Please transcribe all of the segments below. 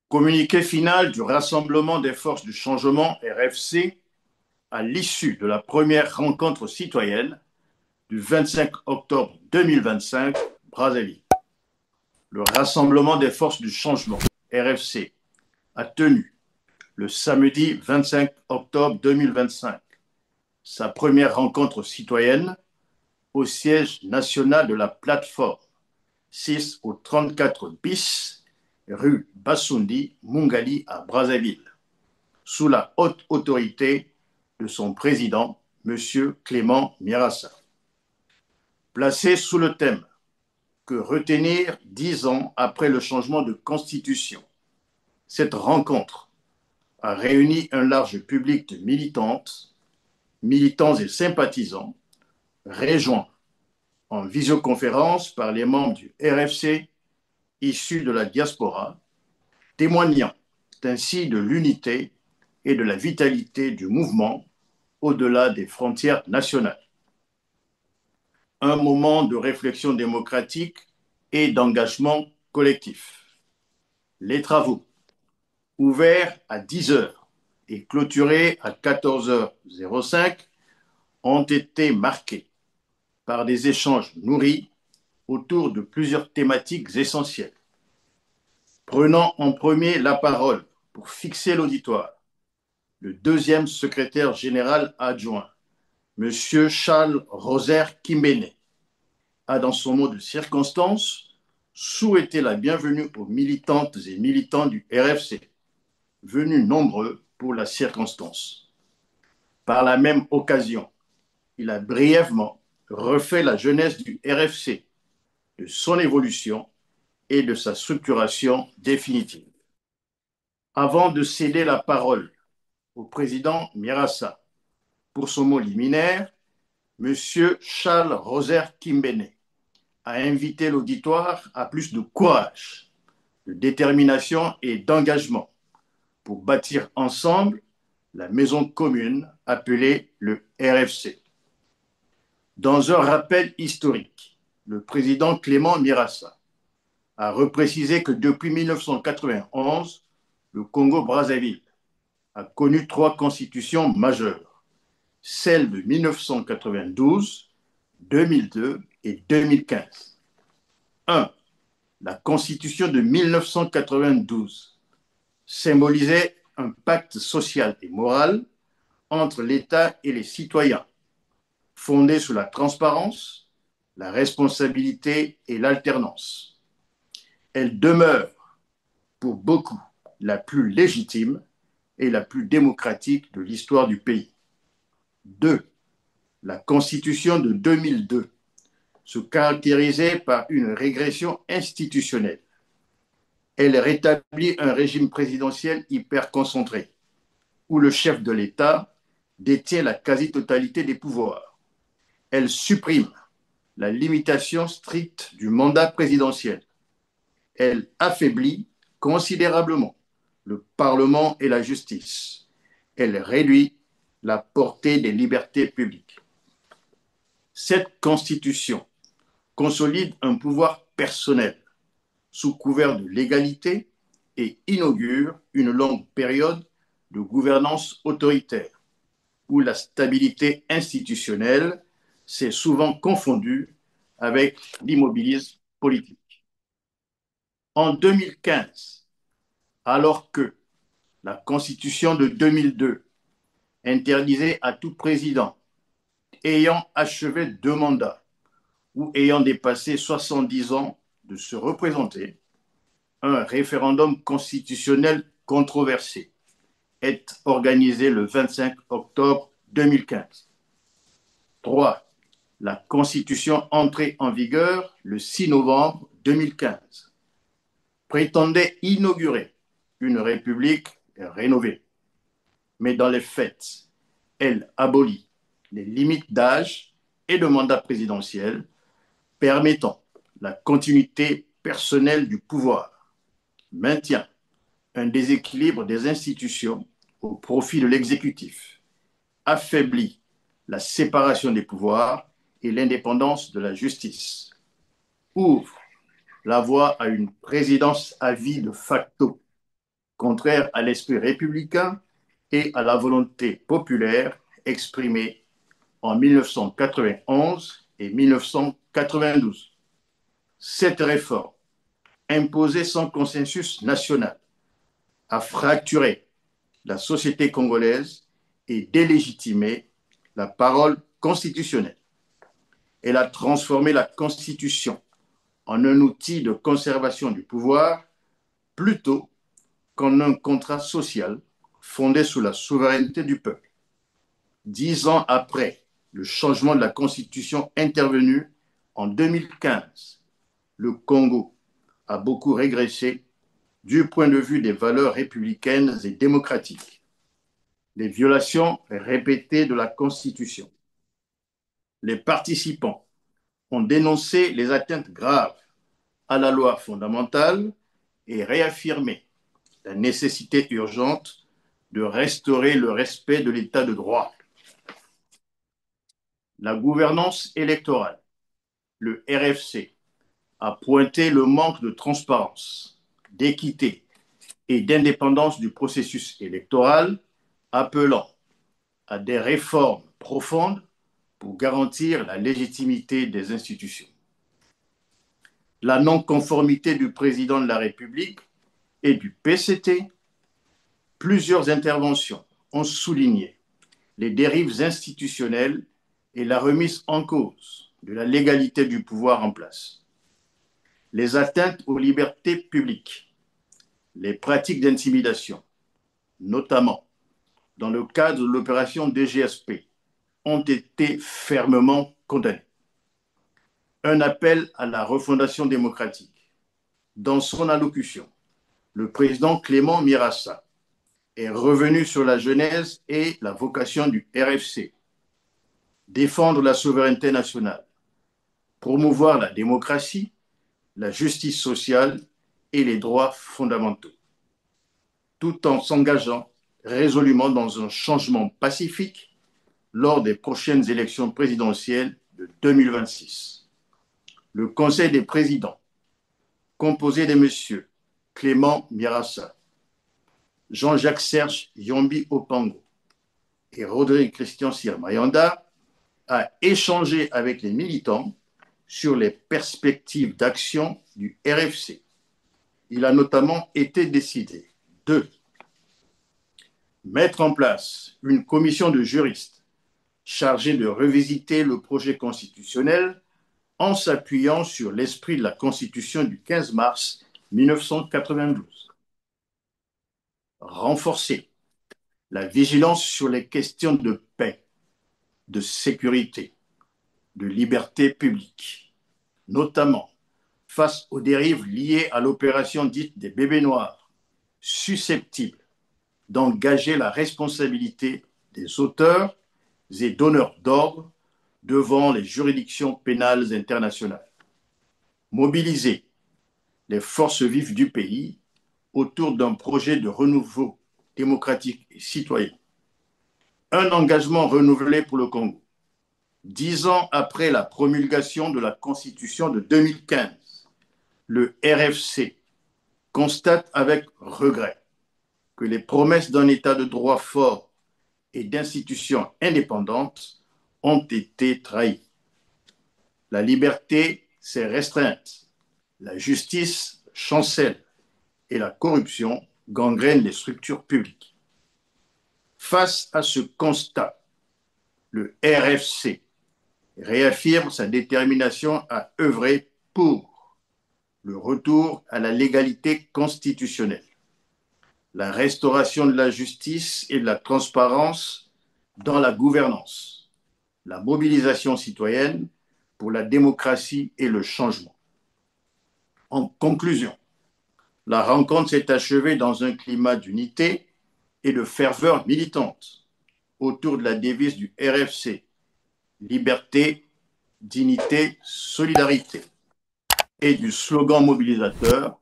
Communiqué final du Rassemblement des forces du changement RFC à l'issue de la première rencontre citoyenne du 25 octobre 2025, Brazzaville. Le Rassemblement des forces du changement RFC a tenu le samedi 25 octobre 2025 sa première rencontre citoyenne au siège national de la plateforme 6 au 34 bis, rue Bassundi, Mungali à Brazzaville, sous la haute autorité de son président, M. Clément Mirassa. Placé sous le thème que retenir 10 ans après le changement de constitution, cette rencontre a réuni un large public de militantes, militants et sympathisants, rejoints en visioconférence par les membres du RFC issus de la diaspora, témoignant ainsi de l'unité et de la vitalité du mouvement au-delà des frontières nationales. Un moment de réflexion démocratique et d'engagement collectif. Les travaux, ouverts à 10 heures et clôturés à 14h05, ont été marqués par des échanges nourris autour de plusieurs thématiques essentielles. Prenant en premier la parole pour fixer l'auditoire, le deuxième secrétaire général adjoint, M. Charles Roser Kimbene, a, dans son mot de circonstance, souhaité la bienvenue aux militantes et militants du RFC, venus nombreux pour la circonstance. Par la même occasion, il a brièvement refait la jeunesse du RFC, de son évolution et de sa structuration définitive. Avant de céder la parole au président Mirassa pour son mot liminaire, M. Charles Roser Kimbene a invité l'auditoire à plus de courage, de détermination et d'engagement pour bâtir ensemble la maison commune appelée le RFC. Dans un rappel historique, le président Clément Mirassa a reprécisé que depuis 1991, le Congo-Brazzaville a connu 3 constitutions majeures, celles de 1992, 2002 et 2015. 1. La constitution de 1992 symbolisait un pacte social et moral entre l'État et les citoyens, fondé sur la transparence, la responsabilité et l'alternance. Elle demeure, pour beaucoup, la plus légitime et la plus démocratique de l'histoire du pays. 2. La Constitution de 2002 se caractérisait par une régression institutionnelle. Elle rétablit un régime présidentiel hyper concentré, où le chef de l'État détient la quasi-totalité des pouvoirs. Elle supprime la limitation stricte du mandat présidentiel. Elle affaiblit considérablement le Parlement et la justice. Elle réduit la portée des libertés publiques. Cette constitution consolide un pouvoir personnel sous couvert de légalité et inaugure une longue période de gouvernance autoritaire où la stabilité institutionnelle s'est souvent confondue avec l'immobilisme politique. En 2015, alors que la Constitution de 2002 interdisait à tout président ayant achevé 2 mandats ou ayant dépassé 70 ans de se représenter, un référendum constitutionnel controversé est organisé le 25 octobre 2015. 3. La Constitution entrée en vigueur le 6 novembre 2015 prétendait inaugurer une république rénovée. Mais dans les faits, elle abolit les limites d'âge et de mandat présidentiel permettant la continuité personnelle du pouvoir, maintient un déséquilibre des institutions au profit de l'exécutif, affaiblit la séparation des pouvoirs et l'indépendance de la justice, ouvre la voie à une présidence à vie de facto, contraire à l'esprit républicain et à la volonté populaire exprimée en 1991 et 1992. Cette réforme, imposée sans consensus national, a fracturé la société congolaise et délégitimé la parole constitutionnelle. Elle a transformé la Constitution en un outil de conservation du pouvoir plutôt qu'en un contrat social fondé sur la souveraineté du peuple. 10 ans après le changement de la Constitution intervenu en 2015, le Congo a beaucoup régressé du point de vue des valeurs républicaines et démocratiques. Les violations répétées de la Constitution. Les participants ont dénoncé les atteintes graves à la loi fondamentale et réaffirmé la nécessité urgente de restaurer le respect de l'état de droit. La gouvernance électorale, le RFC, a pointé le manque de transparence, d'équité et d'indépendance du processus électoral, appelant à des réformes profondes pour garantir la légitimité des institutions. La non-conformité du président de la République et du PCT, plusieurs interventions ont souligné les dérives institutionnelles et la remise en cause de la légalité du pouvoir en place. Les atteintes aux libertés publiques, les pratiques d'intimidation, notamment dans le cadre de l'opération DGSP, ont été fermement condamnées. Un appel à la refondation démocratique. Dans son allocution, le président Clément Mirassa est revenu sur la genèse et la vocation du RFC. Défendre la souveraineté nationale, promouvoir la démocratie, la justice sociale et les droits fondamentaux, tout en s'engageant résolument dans un changement pacifique lors des prochaines élections présidentielles de 2026. Le Conseil des présidents, composé de messieurs Clément Mirassa, Jean-Jacques Serge Yombi Opango et Rodrigue Christian Sirmayanda, a échangé avec les militants sur les perspectives d'action du RFC. Il a notamment été décidé de mettre en place une commission de juristes chargée de revisiter le projet constitutionnel en s'appuyant sur l'esprit de la Constitution du 15 mars 1992. Renforcer la vigilance sur les questions de paix, de sécurité, de liberté publique, notamment face aux dérives liées à l'opération dite des bébés noirs, susceptibles d'engager la responsabilité des auteurs et donneurs d'ordre devant les juridictions pénales internationales. Mobiliser les forces vives du pays autour d'un projet de renouveau démocratique et citoyen. Un engagement renouvelé pour le Congo. 10 ans après la promulgation de la Constitution de 2015, le RFC constate avec regret que les promesses d'un État de droit fort et d'institutions indépendantes ont été trahies. La liberté s'est restreinte, la justice chancelle et la corruption gangrènent les structures publiques. Face à ce constat, le RFC réaffirme sa détermination à œuvrer pour le retour à la légalité constitutionnelle, la restauration de la justice et de la transparence dans la gouvernance, la mobilisation citoyenne pour la démocratie et le changement. En conclusion, la rencontre s'est achevée dans un climat d'unité et de ferveur militante autour de la devise du RFC: liberté, dignité, solidarité, et du slogan mobilisateur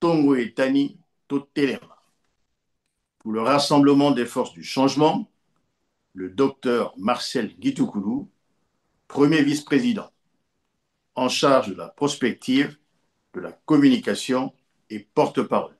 Tongo Etani Totelema. Pour le Rassemblement des forces du changement, le docteur Marcel Guitoukulu, premier vice-président, en charge de la prospective, de la communication et porte-parole.